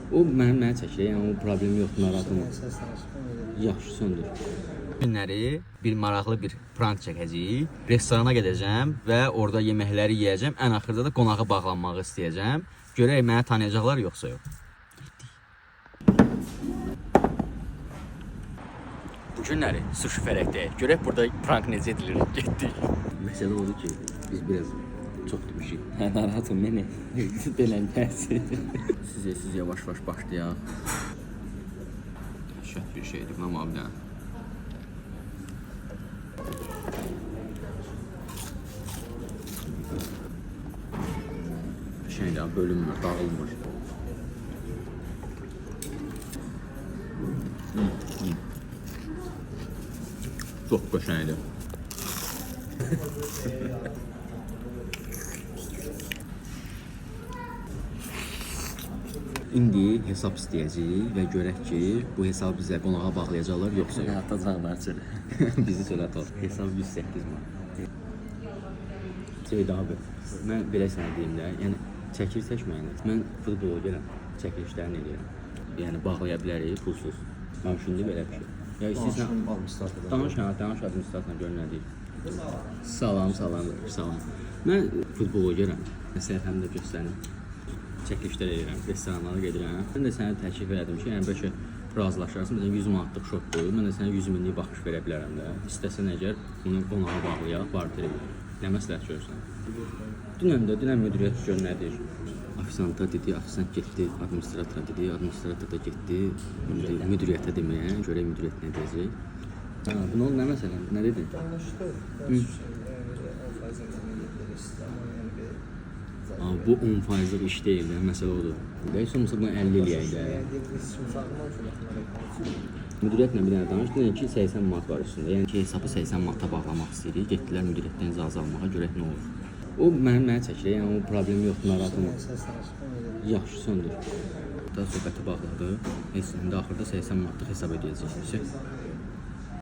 O mənə çəkilir, yəni o problem yoxdur, narahat olma. Yaxşı, söndür. Günləri bir maraqlı bir prank çəkəcəyik. Restorana gedəcəm və orada yeməkləri yeyəcəm. Ən axırda da qonağa bağlanmağı istəyəcəm. Görək məni tanıyacaqlar yoxsa yox. Bu günləri sushi fərəkdəyik. Görək burada prank necə edilir. Getdik. Məsələ odur ki, biz biraz çox demişik. Narahat olma, nə? Denən gəlsin. Siz yavaş-yavaş başlayaq. Şəhət bir şeydir, amma bir dənə. Şeydə bölünmür, dağılmır. Çox qəşəngdir. İndi hesab istəyəcəyik və görək ki, bu hesabı bizə qonağa bağlayacaqlar yoxsa yox. Atacaqlar çölə. Bizi çölə atar. Hesab 108 manat. Ceyda abi, mən belə sənə deyim də, yəni çəkir çəkməyinə. Mən futbol gələm, çəkilişlərini edirəm. Yəni bağlaya bilərik pulsuz. Maşında belə bir şey. Ya istəyirsən danış administratorla gör nə deyir. Salam. Mən futbol gələm. Səhifəmdə göstərim. Çəkilişlər edirəm, restoranlara gedirəm. Mən də sənə təklif elədim ki, yəni bəlkə razılaşarsın. Məsələn 100 manatlıq şotdur. Mən də sənə 100 minlik baxış verə bilərəm də. İstəsən əgər bunu qonağa bağlayaq, barter edək. Nə məsləhət görürsən? Dünən müdiriyyət gör nə deyir. Ofisanta dedi, ofisant getdi, administratora dedi, administrator da getdi. Müdiriyyətə deməyə, görək müdiriyyət nə deyəcək. Bunu nə məsələn, nə dedin? Bu 10%'lik iş değil de mesela odur. Deyək olmasa bunu 50 eləyək də. Müdiriyyətlə bir dənə danışdı ki 80 manat var üstündə. Yəni ki hesabı 80 manata bağlamaq istəyirik. Getdilər müdiriyyətdən icazə almağa, görək nə olur. O mənə çəkilir, yəni o problem yoxdur, narahat olma. Yaxşı, söndür. Daha söhbəti bağladı. Heç indi axırda 80 manatlıq hesab ödəyəcəyik.